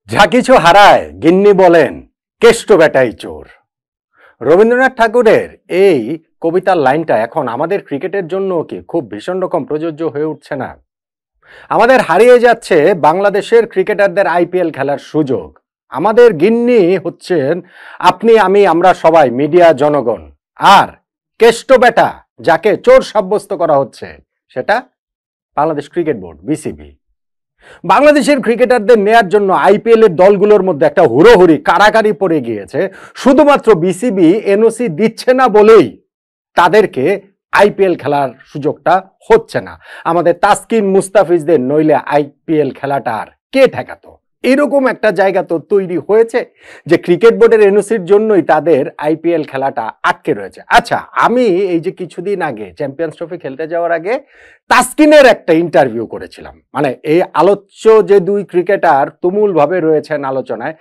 যা কিছু হারায় গিন্নি বলেন কেষ্ট বেটাই চোর। রবীন্দ্রনাথ ঠাকুরের এই কবিতার লাইনটা এখন আমাদের ক্রিকেটের জন্য কি খুব ভীষণ রকম প্রযোজ্য হয়ে উঠছে না? আমাদের হারিয়ে যাচ্ছে বাংলাদেশের ক্রিকেটারদের আইপিএল খেলার সুযোগ। আমাদের গিন্নি হচ্ছেন আপনি, আমি, আমরা সবাই, মিডিয়া, জনগণ। আর কেষ্ট বেটা যাকে চোর সাব্যস্ত করা হচ্ছে সেটা বাংলাদেশ ক্রিকেট বোর্ড, বিসিবি। বাংলাদেশের ক্রিকেটারদের নেয়ার জন্য আইপিএল এর দলগুলোর মধ্যে একটা হুড়োহুড়ি কারাকারি পড়ে গিয়েছে। শুধুমাত্র বিসিবি এনওসি দিচ্ছে না বলেই তাদেরকে আইপিএল খেলার সুযোগটা হচ্ছে না। আমাদের তাসকিন মুস্তাফিজদের নইলে আইপিএল খেলাটা আর কে ঠেকাতো? এরকম একটা জায়গা তো তৈরি হয়েছে যে ক্রিকেট বোর্ডের এনওসির জন্যই তাদের আইপিএল খেলাটা আটকে রয়েছে। আচ্ছা, আমি এই যে কিছুদিন আগে চ্যাম্পিয়ন্স ট্রফি খেলতে যাওয়ার আগে তাসকিনের একটা ইন্টারভিউ করেছিলাম। মানে এই আলোচ্য যে দুই ক্রিকেটার তুমুল ভাবে রয়েছেন আলোচনায়,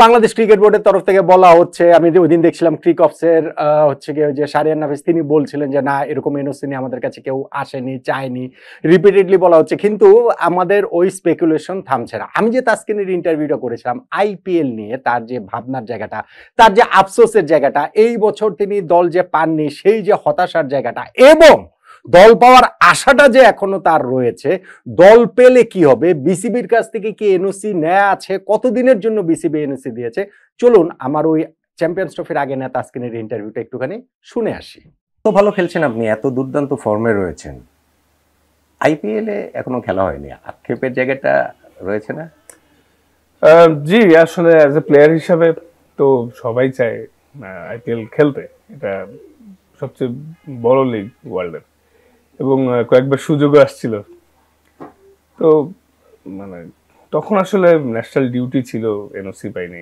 বাংলাদেশ ক্রিকেট বোর্ডের তরফ থেকে বলা হচ্ছে, আমি ওই দিন দেখছিলাম ক্রিকঅফসের হচ্ছে গিয়ে যে শাহরিয়ার নাফিস, তিনি বলছিলেন যে না, এরকম এনওসি নিয়ে আমাদের কাছে কেউ আসেনি, চায়নি, রিপিটেডলি বলা হচ্ছে, কিন্তু আমাদের ওই স্পেকুলেশন থামছে না। আমি যে তাসকিনের ইন্টারভিউটা করেছিলাম আইপিএল নিয়ে, তার যে ভাবনার জায়গাটা, তার যে আফসোসের জায়গাটা, এই বছর তিনি দল যে পাননি সেই যে হতাশার জায়গাটা, এবং দল পাওয়ার আশাটা যে এখনো তার রয়েছে, দল পেলে কি হবে, বিসিবির কাছ থেকে কি এনওসি নেওয়া আছে, কতদিনের জন্য বিসিবি এনওসি দিয়েছে, চলুন আমার ওই চ্যাম্পিয়ন্স ট্রফির আগে না তাসকিনের ইন্টারভিউটা একটুখানি শুনে আসি। তো ভালো খেলছেন আপনি, এত দুর্দান্ত ফর্মে রয়েছেন, আইপিএল এ এখনো খেলা হয়নি, আক্ষেপের জায়গাটা রয়েছে না? জি, আসলে অ্যাজ এ প্লেয়ার হিসাবে তো সবাই চায় আইপিএল খেলতে। এটা সবচেয়ে বড় লিগ ওয়ার্ল্ডের, এবং কয়েকবার সুযোগও আসছিল। তো মানে তখন আসলে ন্যাশনাল ডিউটি ছিল, এনওসি পাইনি,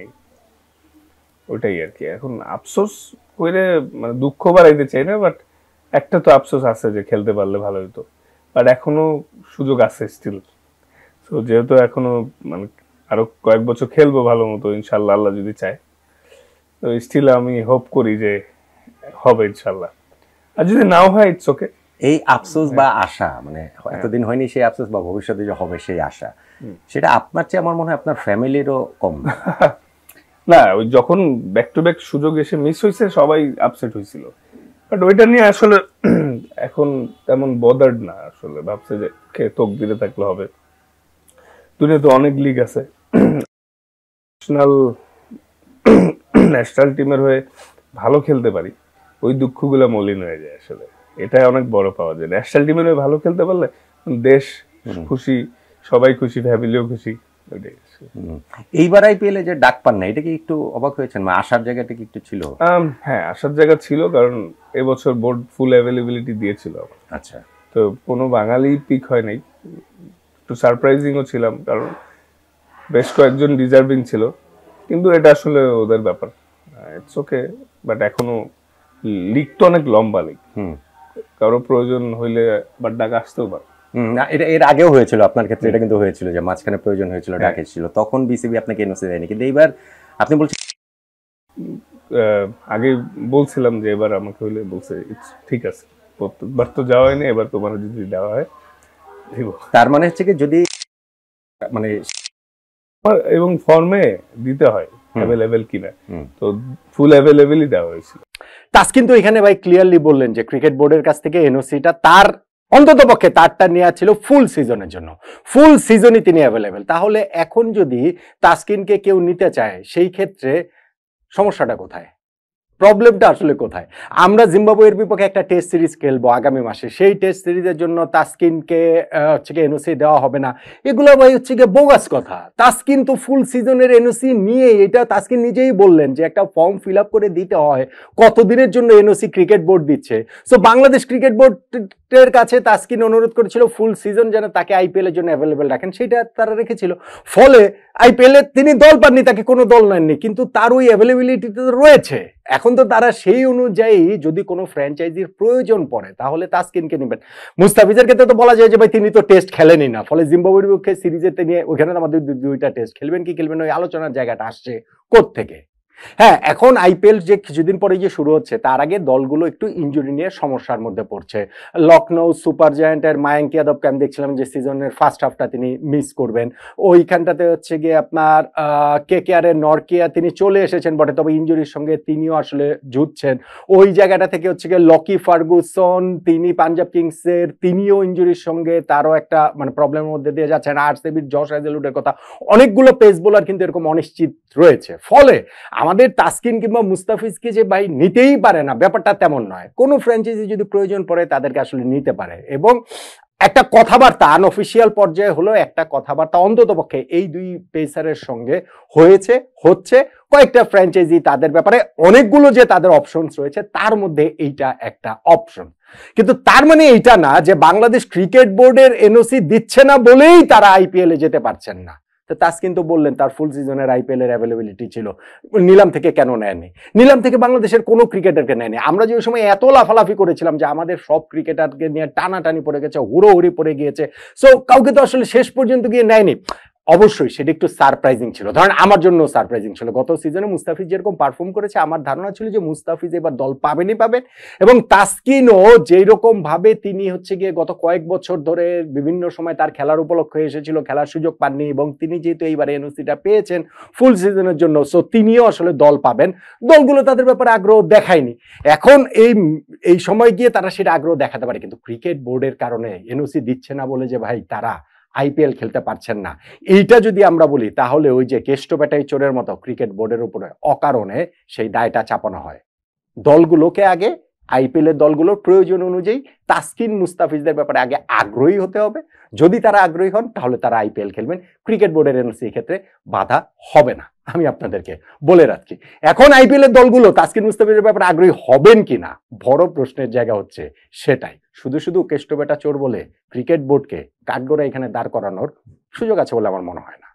ওটাই আর কি। এখন আফসোস করে মানে দুঃখ বাড়াইতে চাই না, বাট একটা তো আফসোস আছে যে খেলতে পারলে ভালো হতো, বাট এখনো সুযোগ আছে স্টিল। তো যেহেতু এখনো মানে আরো কয়েক বছর খেলবো ভালো মতো ইনশাল্লাহ, আল্লাহ যদি চায়, তো স্টিল আমি হোপ করি যে হবে ইনশাল্লাহ, আর যদি নাও হয় ইটস ওকে। এই আফসোস বা আশা, মানে এতদিন হয়নি সেই আফসোস, বা ভবিষ্যতে যে হবে সেই আশা, সেটা আপনার চেয়ে আমার মনে হয় আপনার ফ্যামিলিরও কম না। ওই যখন ব্যাক টু ব্যাক সুযোগ এসে মিস হয়েছে সবাই আপসেট হয়েছিল, বাট ওইটা নিয়ে আসলে এখন তেমন বদার্ড না। আসলে ভাবছে যে কে তকদিরে থাকলে হবে, দুনিয়াতে অনেক লিগ আছে, ন্যাশনাল টিমের হয়ে ভালো খেলতে পারি, ওই দুঃখগুলো মলিন হয়ে যায়। আসলে এটাই অনেক বড় পাওয়া যায়, ন্যাশনাল টিমের হয়ে ভালো খেলতে পারলে দেশ খুশি, সবাই খুশি, ফ্যামিলিও খুশি। এইবার আইপিএল এ যে ডাক পান না, এটা কি একটু অবাক হয়েছেন? আসার জায়গাটা কি একটু ছিল? হ্যাঁ, আসার জায়গা ছিল, কারণ এবছর বোর্ড ফুল অ্যাভেলেবিলিটি দিয়েছিল। আচ্ছা, তো কোনো বাঙালি পিক হয় নাই, একটু সারপ্রাইজিংও ছিলাম, কারণ বেশ কয়েকজন ডিজার্ভিং ছিল, কিন্তু এটা আসলে ওদের ব্যাপার, ইটস ওকে। বাট এখনো লিগ তো অনেক লম্বা লিগ, কারো প্রয়োজন হইলে বাট ডাক আসতেও পারে। এটা এর আগেও হয়েছিল আপনার ক্ষেত্রে, এটা কিন্তু হয়েছিল যে মাঝখানে প্রয়োজন হয়েছিল, ডাক এসেছিল, তখন বিসিবি আপনাকে এনওসি দেয়নি, কিন্তু এইবার আপনি বলছেন। আগে বলছিলাম যে এবার আমাকে হইলে বলছে ঠিক আছে, প্রত্যেকবার তো যাওয়া হয়নি, এবার তোমার যদি দেওয়া হয় দিব। তার মানে হচ্ছে কি, যদি মানে এবং ফর্মে দিতে হয় অ্যাভেলেবেল কিনা, তো ফুল অ্যাভেলেবেলই দেওয়া হয়েছিল। তাসকিন তো এখানে ভাই ক্লিয়ারলি বললেন যে ক্রিকেট বোর্ডের কাছ থেকে এনওসিটা তার অন্তত পক্ষে তারটা নেওয়া ছিল ফুল সিজনের জন্য, ফুল সিজনই তিনি অ্যাভেলেবেল। তাহলে এখন যদি তাসকিনকে কেউ নিতে চায়, সেই ক্ষেত্রে সমস্যাটা কোথায়, প্রবলেমটা আসলে কোথায়? আমরা জিম্বাবুয়ের বিপক্ষে একটা টেস্ট সিরিজ খেলবো আগামী মাসে, সেই টেস্ট সিরিজের জন্য তাসকিনকে হচ্ছে গিয়ে এনওসি দেওয়া হবে না, এগুলো ভাই হচ্ছে গিয়ে বোগাস কথা। তাসকিন তো ফুল সিজনের এনওসি নিয়ে, এটা তাসকিন নিজেই বললেন যে একটা ফর্ম ফিল আপ করে দিতে হয়, কতদিনের জন্য এনওসি ক্রিকেট বোর্ড দিচ্ছে। সো বাংলাদেশ ক্রিকেট বোর্ডের কাছে তাসকিন অনুরোধ করেছিল ফুল সিজন যেন তাকে আইপিএল এর জন্য অ্যাভেলেবেল রাখেন, সেটা তারা রেখেছিল। ফলে আইপিএল এ তিনি দল পাননি, তাকে কোনো দল নেননি, কিন্তু তার ওই অ্যাভেলেবিলিটি তো রয়েছে। এখন তো তারা সেই অনুযায়ী যদি কোনো ফ্র্যাঞ্চাইজির প্রয়োজন পড়ে তাহলে তাসকিনকে নেবেন। মুস্তাফিজের ক্ষেত্রে তো বলা যায় যে ভাই তিনি তো টেস্ট খেলেনই না, ফলে জিম্বাবুয়ের বিপক্ষে সিরিজে তিনি ওইখানে আমাদের দুইটা টেস্ট খেলবেন কি খেলবেন, ওই আলোচনার জায়গাটা আসছে কোত্থেকে? হ্যাঁ, এখন আইপিএল যে কিছুদিন পরে যে শুরু হচ্ছে তার আগে দলগুলো একটু ইনজুরি নিয়ে সমস্যার মধ্যে পড়ছে। লখনৌ সুপার জায়ান্টের মায়াঙ্ক যাদবকে আমি দেখছিলাম যে সিজনের ফার্স্ট হাফটা তিনি মিস করবেন। ওইখানটাতে হচ্ছে গিয়ে আপনার কেকেআর এর নরকিয়া তিনি চলে এসেছেন বটে, তবে ইনজুরির সঙ্গে তিনিও আসলে যুঝছেন। ওই জায়গাটা থেকে হচ্ছে গিয়ে লকি ফার্গুসন তিনি পাঞ্জাব কিংসের, তিনিও ইনজুরির সঙ্গে তারও একটা মানে প্রবলেমের মধ্যে দিয়ে যাচ্ছেন। আরসিবির জশ হ্যাজেলউডের কথা, অনেকগুলো পেস বোলার কিন্তু এরকম অনিশ্চিত রয়েছে। ফলে আমাদের তাসকিন কিংবা মুস্তাফিজকে যে ভাই নিতেই পারে না ব্যাপারটা তেমন নয়। কোনো ফ্র্যাঞ্চাইজি যদি প্রয়োজন পড়ে তাদেরকে আসলে নিতে পারে, এবং একটা কথাবার্তা আনঅফিসিয়াল পর্যায়ে হলো একটা কথাবার্তা অন্তত পক্ষে এই দুই পেসারের সঙ্গে হচ্ছে কয়েকটা ফ্র্যাঞ্চাইজি তাদের ব্যাপারে অনেকগুলো যে তাদের অপশনস রয়েছে তার মধ্যে এইটা একটা অপশন। কিন্তু তার মানে এইটা না যে বাংলাদেশ ক্রিকেট বোর্ডের এনওসি দিচ্ছে না বলেই তারা আইপিএল এ যেতে পারছেন না। তো তাসকিন তো বললেন তার ফুল সিজনের আইপিএল এর অ্যাভেলেবিলিটি ছিল, নিলাম থেকে কেন নেয়নি? নিলাম থেকে বাংলাদেশের কোনো ক্রিকেটারকে নেয়নি। আমরা যে ওই সময় এত লাফালাফি করেছিলাম যে আমাদের সব ক্রিকেটারকে নিয়ে টানাটানি পড়ে গেছে, হুড়োহুড়ি পড়ে গিয়েছে, সো কাউকে তো আসলে শেষ পর্যন্ত গিয়ে নেয়নি। অবশ্যই সেটা একটু সারপ্রাইজিং ছিল, ধরেন আমার জন্য সারপ্রাইজিং ছিল। গত সিজনে মুস্তাফিজ যেরকম পারফর্ম করেছে আমার ধারণা ছিল যে মুস্তাফিজ এবার দল পাবেন, এবং তাসকিনও যেই রকম ভাবে তিনি হচ্ছে গিয়ে গত কয়েক বছর ধরে বিভিন্ন সময় তার খেলার উপলক্ষে এসেছিল, খেলার সুযোগ পাননি, এবং তিনি যেহেতু এইবারে এনওসিটা পেয়েছেন ফুল সিজনের জন্য, সো তিনিও আসলে দল পাবেন। দলগুলো তাদের ব্যাপারে আগ্রহ দেখায়নি। এখন এই সময় গিয়ে তারা সেটা আগ্রহ দেখাতে পারে, কিন্তু ক্রিকেট বোর্ডের কারণে এনওসি দিচ্ছে না বলে যে ভাই তারা আইপিএল খেলতে পারছেন না, এইটা যদি আমরা বলি তাহলে ওই যে কেষ্ট ব্যাটাই চোরের মতো ক্রিকেট বোর্ডের উপরে অকারণে সেই দায়টা চাপানো হয়। দলগুলোকে আগে আইপিএল এর দলগুলোর প্রয়োজন অনুযায়ী তাসকিন মুস্তাফিজদের ব্যাপারে আগে আগ্রহী হতে হবে। যদি তারা আগ্রহী হন তাহলে তারা আইপিএল খেলবেন, ক্রিকেট বোর্ডের এনওসি ক্ষেত্রে বাধা হবে না, আমি আপনাদেরকে বলে রাখছি। এখন আইপিএল এর দলগুলো তাসকিন মুস্তাফিজের ব্যাপারে আগ্রহী হবেন কিনা বড় প্রশ্নের জায়গা হচ্ছে সেটাই। শুধু কেষ্ট বেটা চোর বলে ক্রিকেট বোর্ডকে কাঠগড়ায় এখানে দাঁড় করানোর সুযোগ আছে বলে আমার মনে হয় না।